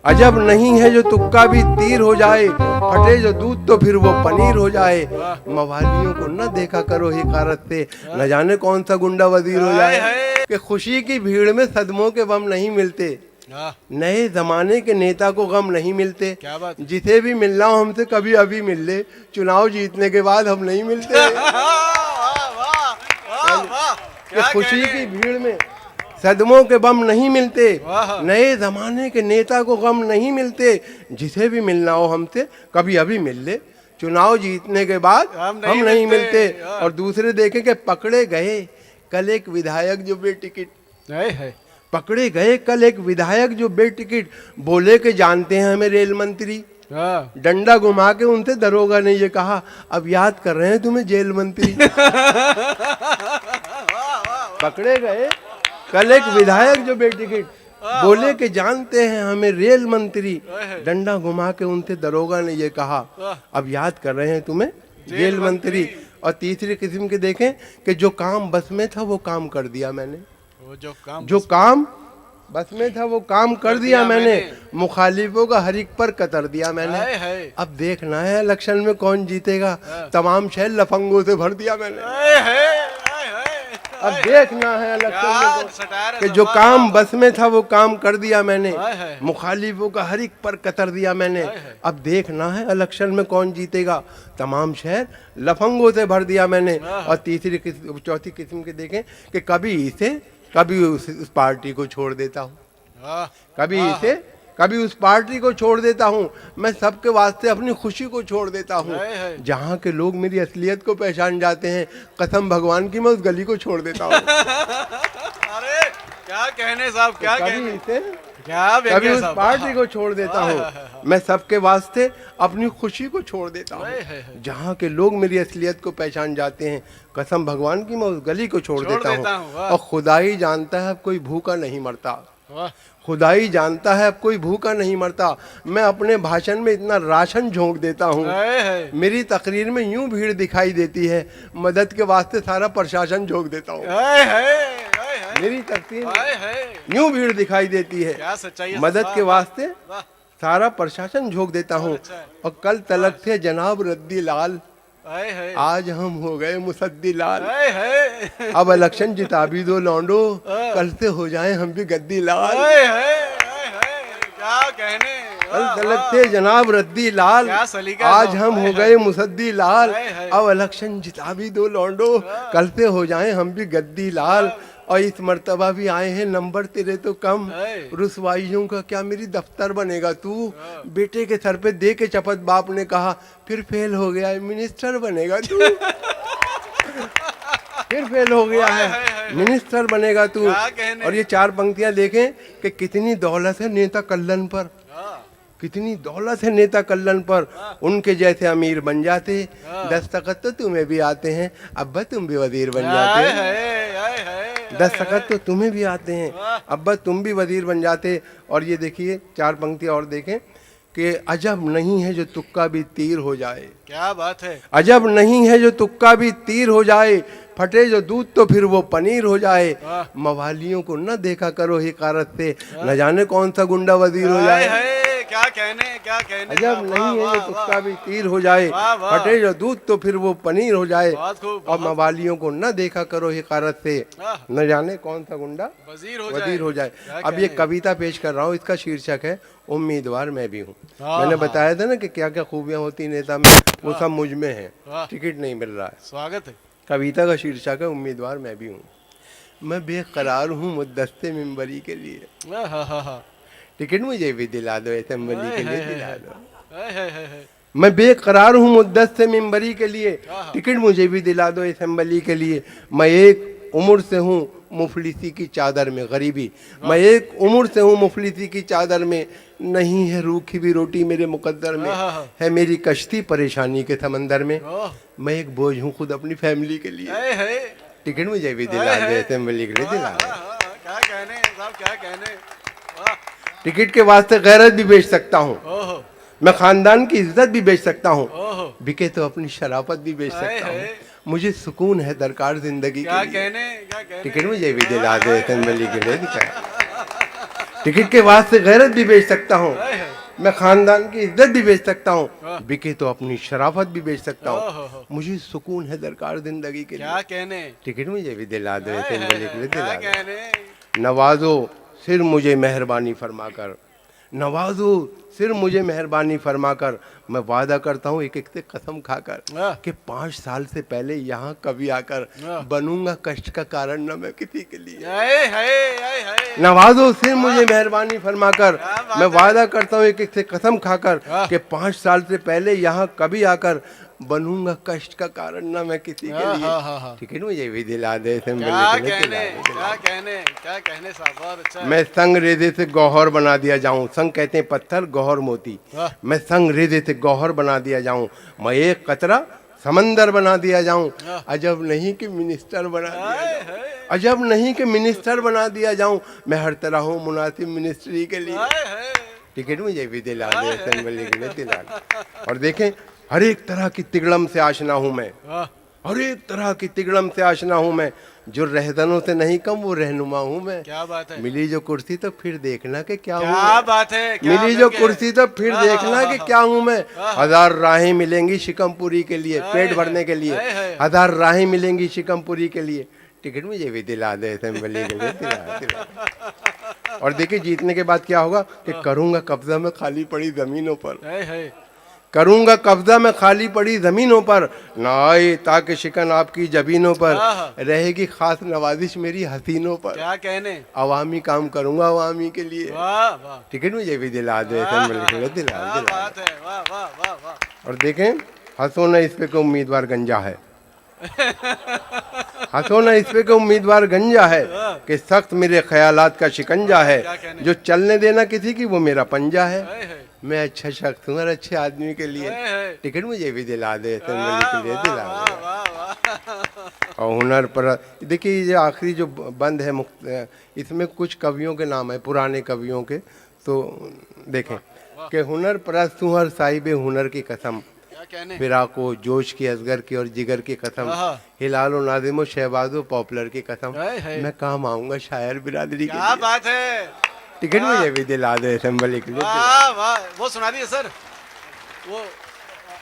अजब नहीं है जो तुक्का भी तीर हो जाए, फटे जो दूध तो फिर वो पनीर हो जाए। मवालियों को न देखा करो हिकारत से, न जाने कौन सा गुंडा वजीर हो जाए। कि खुशी की भीड़ में सदमों के बम नहीं मिलते, नए जमाने के नेता को गम नहीं मिलते। क्या बात? जिसे भी मिलना हो हमसे कभी अभी मिल ले, चुनाव जीतने के बाद हम नहीं मिलते। कि खुशी की भीड़ में सदमों के बम नहीं मिलते, नए जमाने के नेता को गम नहीं मिलते। जिसे भी मिलना हो हमसे कभी अभी मिल ले, चुनाव जीतने के बाद हम नहीं मिलते। और दूसरे देखें कि पकड़े गए कल एक विधायक जो बेटिकट, पकड़े गए कल एक विधायक जो बेटिकट, बोले के जानते हैं हमें रेल मंत्री। डंडा घुमा के उनसे दरोगा ने ये कहा, अब याद कर रहे हैं तुम्हें जेल मंत्री। पकड़े गए कल एक विधायक जो बेटिकट, बोले के जानते हैं हमें रेल मंत्री। डंडा घुमा के उनसे दरोगा ने ये कहा, अब याद कर रहे हैं तुम्हें जेल मंत्री। और तीसरी किस्म के देखें कि जो काम बस में था वो काम कर दिया मैंने, जो काम बस में था वो काम कर दिया मैंने। मुखालिफों का हर एक पर कतर दिया मैंने। अब देखना है इलेक्शन में कौन जीतेगा, तमाम शहर लफंगों से भर दिया मैंने। अब देखना है इलेक्शन में कि जो काम बस में था वो काम कर दिया मैंने, मुखालिफों का हर एक पर कतर दिया मैंने। अब देखना है इलेक्शन में कौन जीतेगा, तमाम शहर लफंगों से भर दिया मैंने। और चौथी किस्म के देखें कि कभी इसे कभी उस पार्टी को छोड़ देता हूँ, कभी इसे कभी उस पार्टी को छोड़ देता हूँ। मैं सबके वास्ते अपनी खुशी को छोड़ देता हूँ। जहाँ के लोग मेरी असलियत को पहचान जाते हैं, कसम भगवान की मैं उस गली को छोड़ देता हूँ। अरे क्या कहने साहब, क्या कभी इसे कभी उस पार्टी को छोड़ देता हूँ। मैं सबके वास्ते अपनी खुशी को छोड़ देता हूँ। जहाँ के लोग मेरी असलियत को पहचान जाते हैं, कसम भगवान की मैं उस गली को छोड़ देता हूँ। और खुदा ही जानता है अब कोई भूखा नहीं मरता, खुदा ही जानता है अब कोई भूखा नहीं मरता। मैं अपने भाषण में इतना राशन झोंक देता हूँ, मेरी तकरीर में यूं भीड़ दिखाई देती है, मदद के वास्ते सारा प्रशासन झोंक देता हूँ। मेरी तकरीर यूं भीड़ दिखाई देती है, मदद के वास्ते सारा प्रशासन झोंक देता हूँ। और कल तलक थे जनाब रद्दी लाल, आज हम हो गए मुसद्दी लाल। अब इलेक्शन जिता भी दो लौंडो, कल से हो जाए हम भी गद्दी लाल। क्या कहने, कल तलक थे जनाब रद्दी लाल, आज हम हो गए मुसद्दी लाल। अब इलेक्शन जिता भी दो लौंडो, कल से हो जाए हम भी गद्दी लाल। और इस मर्तबा भी आए हैं नंबर तेरे तो कम, रुसवाइयों का क्या मेरी दफ्तर बनेगा तू। बेटे के सर पे दे के चपत बाप ने कहा, फिर फेल हो गया है मिनिस्टर बनेगा तू। फिर फेल हो गया है मिनिस्टर बनेगा तू। और ये चार पंक्तियां देखें कि कितनी दौलत है नेता कल्लन पर, कितनी दौलत है नेता कल्लन पर। उनके जैसे अमीर बन जाते, दस्तखत तो तुम्हें भी आते हैं, अब्बा तुम भी वजीर बन जाते हैं। दस्तखत तो तुम्हें भी आते हैं, अब्बा तुम भी वजीर बन जाते। और ये देखिए चार पंक्तियां और देखें कि अजब नहीं है जो तुक्का भी तीर हो जाए। क्या बात है, अजब नहीं है जो तुक्का भी तीर हो जाए, फटे जो दूध तो फिर वो पनीर हो जाए। मवालियों को न देखा करो हिकारत से, न जाने कौन सा गुंडा वजीर हो जाए। क्या कहने, क्या कहने। अजब नहीं है जो तुक्का भी तीर हो जाए, फटे जो दूध तो फिर वो पनीर हो जाए। और मवालियों को न देखा करो हिकारत से, न जाने कौन सा गुंडा वजीर हो जाए। अब ये कविता पेश कर रहा हूँ, इसका शीर्षक है उम्मीदवार मैं भी हूँ। मैंने बताया था ना कि क्या क्या खूबियाँ होती नेता में, वो सब मुझ में है, टिकट नहीं मिल रहा है। स्वागत है। कविता का शीर्षक है उम्मीदवार मैं भी हूँ। मैं बेकरार हूँ मुद्दस्ते मिंबरी के लिए, टिकट मुझे भी दिला दो, असेंबली के लिए दिला दो। मैं बेकरार हूँ मुद्दत से मिंबरी के लिए, टिकट मुझे भी दिला दो असेंबली के लिए। मैं एक उम्र से हूँ मुफलिसी की चादर में गरीबी, मैं एक उम्र से हूँ मुफलिसी की चादर में। नहीं है रूखी भी रोटी मेरे मुकद्दर में, है मेरी कश्ती परेशानी के समंदर में। मैं एक बोझ हूँ खुद अपनी फैमिली के लिए, टिकट मुझे भी दिला दो असेंबली के लिए दिला दो। क्या कहने साहब, क्या कहने। टिकट के वास्ते गैरत भी बेच सकता हूँ, मैं खानदान की इज्जत भी बेच सकता हूँ, बिके तो अपनी शराफत भी बेच सकता हूँ। मुझे सुकून है दरकार जिंदगी क्या के लिए, कहने, क्या कहने। टिकट मुझे भी दिला दे असेंबली के लिए दिखाए। टिकट के वास्ते गैरत भी बेच सकता हूँ, हाय हाय। मैं खानदान की इज्जत भी बेच सकता हूँ, बिके तो अपनी शराफत भी बेच सकता हूँ। मुझे सुकून है दरकार जिंदगी के क्या लिए। कहने, टिकट मुझे भी दिला दो, हाय ऐसे हाय मलिक हाय, ने क्या दिला दो। कहने। नवाजो सिर मुझे मेहरबानी फरमाकर, नवाजो सिर मुझे मेहरबानी फरमाकर, मैं वादा करता हूँ एक एक से कसम खाकर कि 5 साल से पहले यहाँ कभी आकर बनूंगा कष्ट का कारण न मैं किसी के लिए। हाय हाय हाय हाय। नवाजो सिर मुझे मेहरबानी फरमाकर, क्या बात मैं है। वादा करता हूँ एक एक से कसम खाकर वाह। कि 5 साल से पहले यहाँ कभी आकर बनूंगा कष्ट का कारण न मैं किसी के हाँ, लिए। हाँ, हाँ, हाँ। टिकट मुझे भी दिला दे, क्या कहने, क्या कहने, क्या कहने साहब, बहुत अच्छा है। मैं संग रेजे से गौहर बना दिया जाऊं। संग कहते हैं पत्थर, गौहर मोती। वाह। मैं संग रेजे से गौहर बना दिया जाऊं, मैं एक कतरा समंदर बना दिया जाऊं। वाह। अजब नहीं कि मिनिस्टर बना दिया हाय जाऊं, हाय अजब नहीं कि मिनिस्टर बना दिया जाऊं। मैं हर तरह हूं मुनासिब मिनिस्ट्री के लिए। हाय हाय। टिकट मुझे भी दिला दे, असेंबली के लिए दिला दे। और देखें, हर एक तरह की तिगड़म से आशना हूं मैं, वाह। हर एक तरह की तिगड़म से आशना हूं मैं। जो रहजनों से नहीं कम वो रहनुमा हूं मैं। क्या बात है, मिली जो कुर्सी तो फिर देखना कि क्या हूं क्या मैं। बात है, क्या मिली जो मिलके कुर्सी तो फिर हाँ, देखना हाँ, कि हाँ, क्या हूं मैं। हाँ। 1000 राहें मिलेंगी शिकमपुरी के लिए, हाय पेट हाय, भरने के लिए। हाय हाय। 1000 राहें मिलेंगी शिकमपुरी के लिए। टिकट मुझे भी दिला दे, असेंबली के लिए दिला। और देखिए जीतने के बाद क्या होगा कि करूंगा कब्जा में खाली पड़ी जमीनों पर, हाय हाय। करूंगा कब्जा में खाली पड़ी जमीनों पर, ना आए ताकि शिकन आपकी जबीनों पर, हाँ। रहेगी खास नवाजिश मेरी हसीनों पर। क्या कहने, अवामी काम करूंगा अवामी के लिए। वाह वाह, टिकट मुझे भी दिला दे, वाह, असेंबली के लिए दिला क्या दिला। बात है, वाह वाह वाह वाह। और देखें, हंसो ना इस पे को उम्मीदवार गंजा है, हंसो ना इस पे को उम्मीदवार गंजा है, कि सख्त मेरे ख्यालात का शिकंजा है। क्या कहने। जो चलने देना किसी की वो मेरा पंजा है। हाय हाय, मैं अच्छा शख्स हूँ और अच्छे आदमी के लिए। हाय हाय। टिकट मुझे भी दिला दे, असेंबली के लिए दिला वाह दे। वाह वाह। और हुनर पर देखिए, ये आखिरी जो बंद है इसमें कुछ कवियों के नाम है, पुराने कवियों के। तो देखें कि हुनर परस्त हूँ हर साहिब हुनर की कसम, क्या कहने, फिराको जोश की असगर की और जिगर की कसम, आहा। हिलालो नाजिमो शहबाजो पॉपुलर की कसम, हाय हाय। मैं काम आऊंगा शायर बिरादरी के क्या लिए। बात है, टिकट मुझे भी दिला दे, असेंबली के लिए दिला वाह वाह। वो सुना दिए सर, वो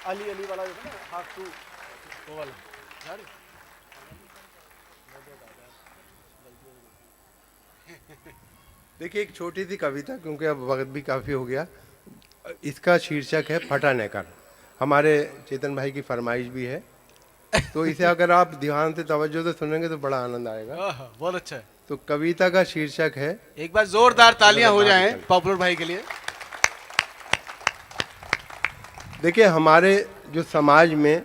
अली अली वाला जो था ना, हाथ टू वो वाला यार। देखिए, एक छोटी सी कविता, क्योंकि अब वक्त भी काफ़ी हो गया। इसका शीर्षक है फटा नेकर। हमारे चेतन भाई की फरमाइश भी है, तो इसे अगर आप ध्यान से तवज्जो से सुनेंगे तो बड़ा आनंद आएगा। आहा, बहुत अच्छा है। तो कविता का शीर्षक है, एक बार जोरदार तालियां हो जाएं पॉपुलर भाई के लिए। देखिए, हमारे जो समाज में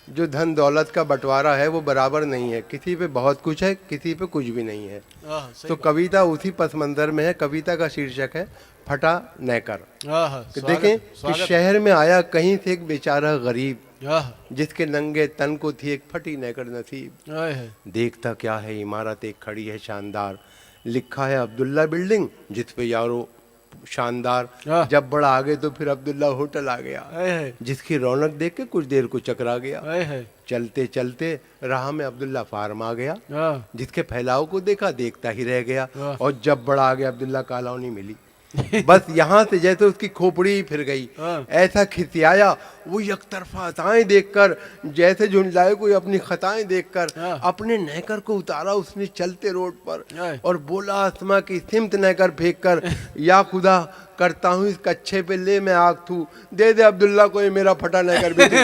जो धन दौलत का बंटवारा है वो बराबर नहीं है। किसी पे बहुत कुछ है, किसी पे कुछ भी नहीं है। सही तो बात। कविता उसी पस मंजर में है। कविता का शीर्षक है फटा नेकर। आहा, कि स्वागत, देखें कि स्वागत। शहर में आया कहीं से एक बेचारा गरीब, आहा, जिसके नंगे तन को थी एक फटी नेकर नसीब। हाय हाय। देखता क्या है, इमारत एक खड़ी है शानदार, लिखा है अब्दुल्ला बिल्डिंग जिस पे यारो शानदार। हाँ। जब बड़ा आगे तो फिर अब्दुल्ला होटल आ गया, हाय हाय, जिसकी रौनक देख के कुछ देर को चकरा गया। हाय हाय। चलते चलते राह में अब्दुल्ला फार्म आ गया, आहा, जिसके फैलाव को देखा देखता ही रह गया। वाह। और जब बड़ा आ गया अब्दुल्ला कॉलोनी मिली, बस यहाँ से जैसे उसकी खोपड़ी ही फिर गई। हाँ। ऐसा खिसियाया वो यकतरफा खताएं देखकर, जैसे झुंझलाए कोई अपनी खताएं देखकर। हाँ। अपने नहकर को उतारा उसने चलते रोड पर, हाय। और बोला आसमां की सिमत नहकर फेंक कर, या खुदा करता हूँ इस कच्छे पे ले मैं आग थू, दे दे अब्दुल्ला को ये मेरा फटा नहकर भी तू।